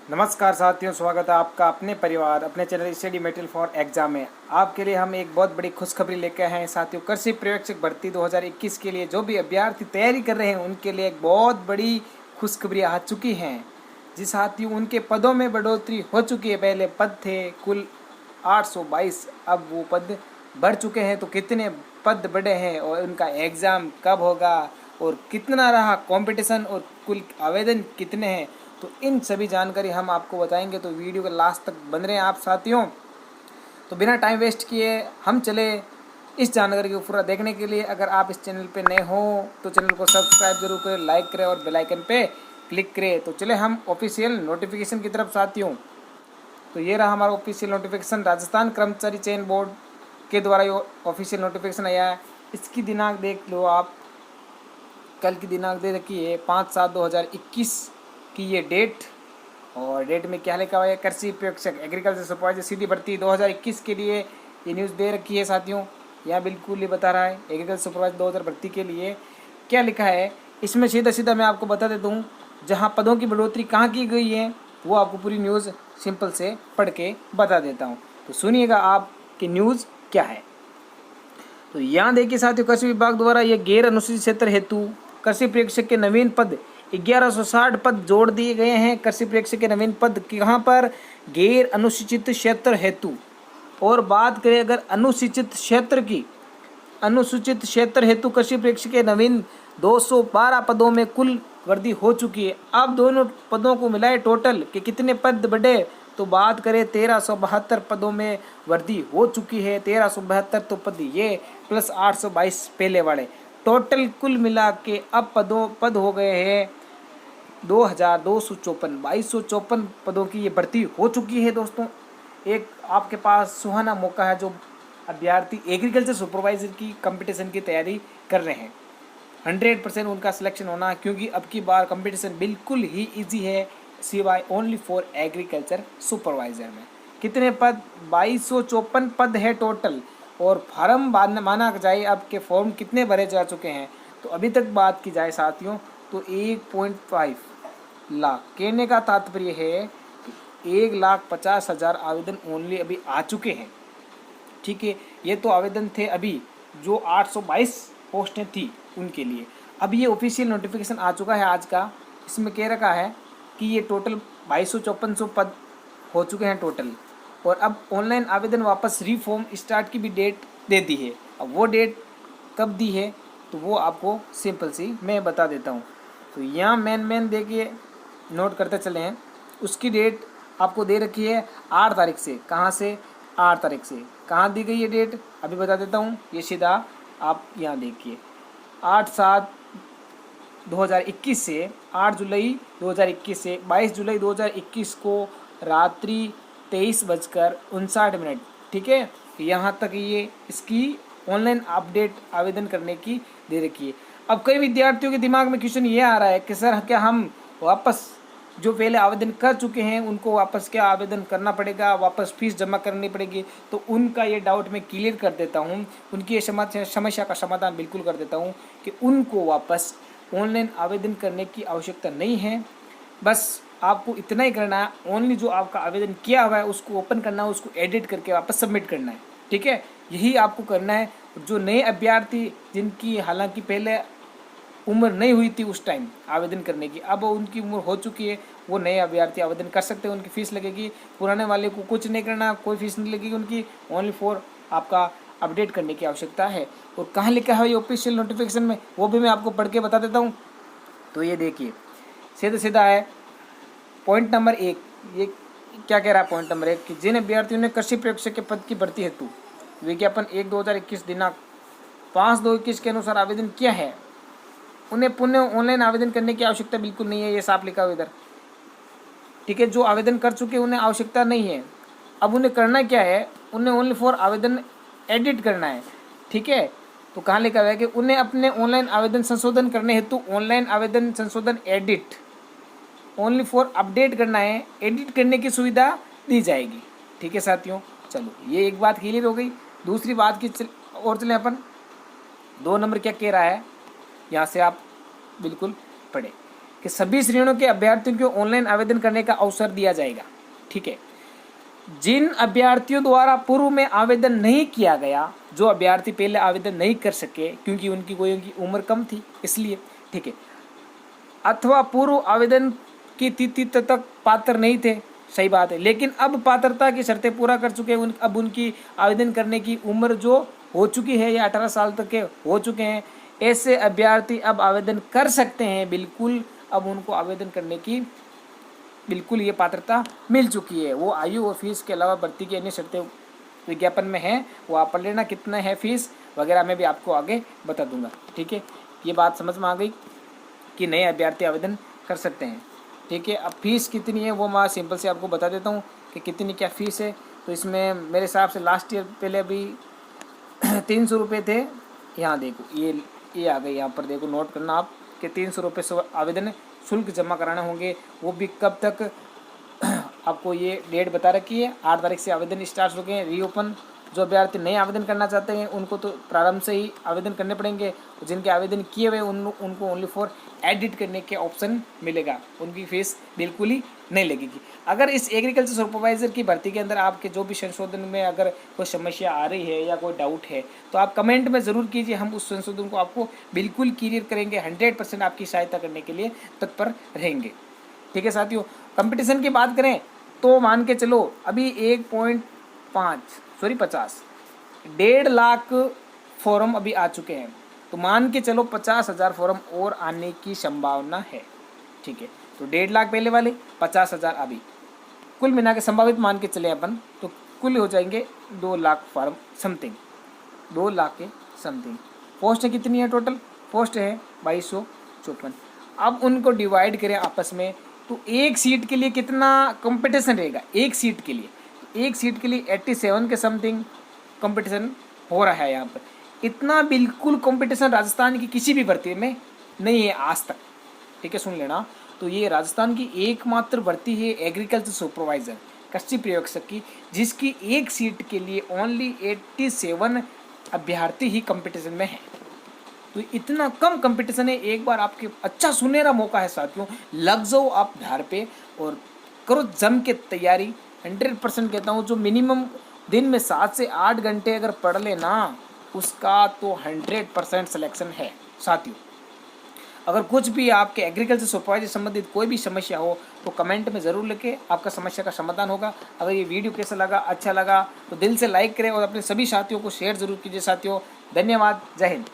नमस्कार साथियों, स्वागत है आपका अपने परिवार अपने channel study material for exam में। आपके लिए हम एक बहुत बड़ी खुशखबरी लेकर आए हैं साथियों। कृषि पर्यवेक्षक भर्ती 2021 के लिए जो भी अभ्यर्थी तैयारी कर रहे हैं उनके लिए एक बहुत बड़ी खुशखबरी आ चुकी है। जी साथियों, उनके पदों में बढ़ोतरी हो चुकी है। पहले पद थे कुल 822, अब वो पद बढ़ चुके हैं। तो कितने पद बढ़े हैं और उनका एग्ज़ाम कब होगा और कितना रहा कंपटीशन और कुल आवेदन कितने हैं, तो इन सभी जानकारी हम आपको बताएंगे। तो वीडियो के लास्ट तक बन रहे हैं आप साथियों। तो बिना टाइम वेस्ट किए हम चले इस जानकारी को पूरा देखने के लिए। अगर आप इस चैनल पे नए हो तो चैनल को सब्सक्राइब जरूर करें, लाइक करें और बेल आइकन पे क्लिक करें। तो चले हम ऑफिशियल नोटिफिकेशन की तरफ साथियों। तो ये रहा हमारा ऑफिशियल नोटिफिकेशन। राजस्थान कर्मचारी चयन बोर्ड के द्वारा ये ऑफिशियल नोटिफिकेशन आया है। इसकी दिनांक देख लो आप, कल की दिनांक दे रखी है 5/7/2021 की ये डेट। और डेट में क्या लिखा हुआ है, कृषि पर्यवेक्षक एग्रीकल्चर सुपरवाइजर सीधी भर्ती 2021 के लिए ये न्यूज़ दे रखी है साथियों। यहाँ बिल्कुल ये बता रहा है एग्रीकल्चर सुपरवाइजर 2000 भर्ती के लिए क्या लिखा है। इसमें सीधा सीधा मैं आपको बता देता हूँ, जहाँ पदों की बढ़ोतरी कहाँ की गई है वो आपको पूरी न्यूज़ सिंपल से पढ़ के बता देता हूँ। तो सुनिएगा आप कि न्यूज़ क्या है। तो यहाँ देखिए साथियों, कृषि विभाग द्वारा ये गैर अनुसूचित क्षेत्र हेतु कृषि पर्यवेक्षक के नवीन पद 1160 पद जोड़ दिए गए हैं। कृषि पर्यवेक्षक के नवीन पद यहाँ पर गैर अनुसूचित क्षेत्र हेतु। और बात करें अगर अनुसूचित क्षेत्र की, अनुसूचित क्षेत्र हेतु कृषि पर्यवेक्षक के नवीन 212 पदों में कुल वृद्धि हो चुकी है। अब दोनों पदों को मिलाए टोटल कि कितने पद बढ़े, तो बात करें 1372 पदों में वृद्धि हो चुकी है। 1372 तो पद ये प्लस 822 पहले वाले, टोटल कुल मिला के अब पद हो गए हैं 2254। 2254 पदों की ये भर्ती हो चुकी है दोस्तों। एक आपके पास सुहाना मौका है जो अभ्यर्थी एग्रीकल्चर सुपरवाइजर की कंपटीशन की तैयारी कर रहे हैं। 100% उनका सिलेक्शन होना, क्योंकि अब की बार कंपटीशन बिल्कुल ही इजी है सिवाय ओनली फॉर एग्रीकल्चर सुपरवाइजर में। कितने पद, 2254 पद है टोटल। और फार्म माना जाए अब के फॉर्म कितने भरे जा चुके हैं, तो अभी तक बात की जाए साथियों तो 1.5 लाख। कहने का तात्पर्य है कि 1,50,000 आवेदन ओनली अभी आ चुके हैं। ठीक है, ये तो आवेदन थे अभी जो 822 पोस्टें थी उनके लिए। अब ये ऑफिशियल नोटिफिकेशन आ चुका है आज का। इसमें कह रखा है कि ये टोटल 2200-5400 पद हो चुके हैं टोटल। और अब ऑनलाइन आवेदन वापस रीफॉर्म स्टार्ट की भी डेट दे दी है। अब वो डेट कब दी है तो वो आपको सिंपल सी मैं बता देता हूँ। तो यहाँ मेन देखिए, नोट करते चले हैं। उसकी डेट आपको दे रखी है 8 तारीख से। कहाँ से? 8 तारीख से। कहाँ दी गई है डेट अभी बता देता हूँ। ये सीधा आप यहाँ देखिए 8/7/2021 से 8 जुलाई 2021 से 22 जुलाई 2021 को रात्रि 23:59। ठीक है, यहाँ तक ये इसकी ऑनलाइन अपडेट आवेदन करने की दे रखी है। अब कई विद्यार्थियों के दिमाग में क्वेश्चन ये आ रहा है कि सर क्या हम वापस जो पहले आवेदन कर चुके हैं उनको वापस क्या आवेदन करना पड़ेगा, वापस फीस जमा करनी पड़ेगी? तो उनका ये डाउट मैं क्लियर कर देता हूँ, उनकी ये समस्या का समाधान बिल्कुल कर देता हूँ कि उनको वापस ऑनलाइन आवेदन करने की आवश्यकता नहीं है। बस आपको इतना ही करना है, ओनली जो आपका आवेदन किया हुआ है उसको ओपन करना है, उसको एडिट करके वापस सबमिट करना है। ठीक है, यही आपको करना है। जो नए अभ्यर्थी जिनकी हालांकि पहले उम्र नहीं हुई थी उस टाइम आवेदन करने की, अब उनकी उम्र हो चुकी है, वो नए अभ्यर्थी आवेदन कर सकते हैं। उनकी फ़ीस लगेगी, पुराने वाले को कुछ नहीं करना, कोई फीस नहीं लगेगी उनकी, ओनली फॉर आपका अपडेट करने की आवश्यकता है। और कहाँ लिखा है ये ऑफिशियल नोटिफिकेशन में, वो भी मैं आपको पढ़ के बता देता हूँ। तो ये देखिए सीधा सीधा है। पॉइंट नंबर 1 ये क्या कह रहा है? पॉइंट नंबर 1 कि जिन अभ्यर्थियों ने कृषि पर्यवेक्षक के पद की भर्ती हेतु विज्ञापन 1/2021 दिनांक 5/2/21 के अनुसार आवेदन किया है, उन्हें पुनः ऑनलाइन आवेदन करने की आवश्यकता बिल्कुल नहीं है। ये साफ लिखा हुआ इधर। ठीक है, जो आवेदन कर चुके हैं उन्हें आवश्यकता नहीं है। अब उन्हें करना क्या है, उन्हें ओनली फॉर आवेदन एडिट करना है। ठीक है, तो कहाँ लिखा हुआ है कि उन्हें अपने ऑनलाइन आवेदन संशोधन करने हेतु ऑनलाइन आवेदन संशोधन एडिट ओनली फॉर अपडेट करना है, एडिट करने की सुविधा दी जाएगी। ठीक है साथियों, चलो ये एक बात क्लियर हो गई। दूसरी बात की और चलें अपन। 2 नंबर क्या कह रहा है, यहाँ से आप बिल्कुल पढ़े कि सभी श्रेणियों के अभ्यर्थियों को ऑनलाइन आवेदन करने का अवसर दिया जाएगा। ठीक है, जिन अभ्यर्थियों द्वारा पूर्व में आवेदन नहीं किया गया, जो अभ्यर्थी पहले आवेदन नहीं कर सके क्योंकि उनकी उम्र कम थी इसलिए, ठीक है, अथवा पूर्व आवेदन की तिथि तक पात्र नहीं थे, सही बात है, लेकिन अब पात्रता की शर्तें पूरा कर चुके हैं, अब उनकी आवेदन करने की उम्र जो हो चुकी है या 18 साल तक के हो चुके हैं, ऐसे अभ्यर्थी अब आवेदन कर सकते हैं। बिल्कुल अब उनको आवेदन करने की बिल्कुल ये पात्रता मिल चुकी है। वो आयु और फीस के अलावा भर्ती की अन्य शर्तें विज्ञापन में है, वो आप पढ़ लेना, कितना है फीस वगैरह मैं भी आपको आगे बता दूंगा। ठीक है, ये बात समझ में आ गई कि नए अभ्यर्थी आवेदन कर सकते हैं। ठीक है, अब फीस कितनी है वो मैं सिंपल से आपको बता देता हूँ कि कितनी क्या फ़ीस है। तो इसमें मेरे हिसाब से लास्ट ईयर पहले अभी 300 रुपये थे। यहाँ देखो ये आ गए, यहाँ पर देखो नोट करना आप कि 300 रुपये से आवेदन शुल्क जमा कराना होंगे। वो भी कब तक आपको ये डेट बता रखी है, 8 तारीख से आवेदन स्टार्ट हो गए हैं। रीओपन जो अभ्यर्थी नए आवेदन करना चाहते हैं उनको तो प्रारंभ से ही आवेदन करने पड़ेंगे। जिनके आवेदन किए हुए उनको ओनली फॉर एडिट करने के ऑप्शन मिलेगा, उनकी फीस बिल्कुल ही नहीं लगेगी। अगर इस एग्रीकल्चर सुपरवाइज़र की भर्ती के अंदर आपके जो भी संशोधन में अगर कोई समस्या आ रही है या कोई डाउट है तो आप कमेंट में ज़रूर कीजिए, हम उस संशोधन को आपको बिल्कुल क्लियर करेंगे। 100% आपकी सहायता करने के लिए तत्पर रहेंगे। ठीक है साथियों, कंपटीशन की बात करें तो मान के चलो अभी 1.50 लाख फॉर्म अभी आ चुके हैं, तो मान के चलो 50,000 फॉर्म और आने की संभावना है। ठीक है, तो 1.5 लाख पहले वाले, 50,000 अभी, कुल मिला के संभावित मान के चले अपन तो कुल हो जाएंगे 2 लाख फॉर्म समथिंग, 2 लाख के समथिंग। पोस्ट कितनी है टोटल? पोस्ट है 2254। अब उनको डिवाइड करें आपस में तो एक सीट के लिए कितना कंपटीशन रहेगा? एक सीट के लिए 87 के समथिंग कंपटीशन हो रहा है यहाँ पर। इतना बिल्कुल कंपटीशन राजस्थान की किसी भी भर्ती में नहीं है आज तक। ठीक है, सुन लेना, तो ये राजस्थान की एकमात्र भर्ती है एग्रीकल्चर सुपरवाइजर कृषि प्रयोगशक की, जिसकी एक सीट के लिए ओनली 87 अभ्यर्थी ही कंपटीशन में है। तो इतना कम कंपटीशन है, एक बार आपके अच्छा सुनहरा मौका है साथियों, लग जाओ आप घर पे और करो जम के तैयारी। 100% कहता हूँ, जो मिनिमम दिन में 7 से 8 घंटे अगर पढ़ लेना उसका तो 100% सिलेक्शन है साथियों। अगर कुछ भी आपके एग्रीकल्चर सुपरवाइजर संबंधित कोई भी समस्या हो तो कमेंट में ज़रूर लिखें, आपका समस्या का समाधान होगा। अगर ये वीडियो कैसा लगा, अच्छा लगा तो दिल से लाइक करें और अपने सभी साथियों को शेयर ज़रूर कीजिए साथियों। धन्यवाद, जय हिंद।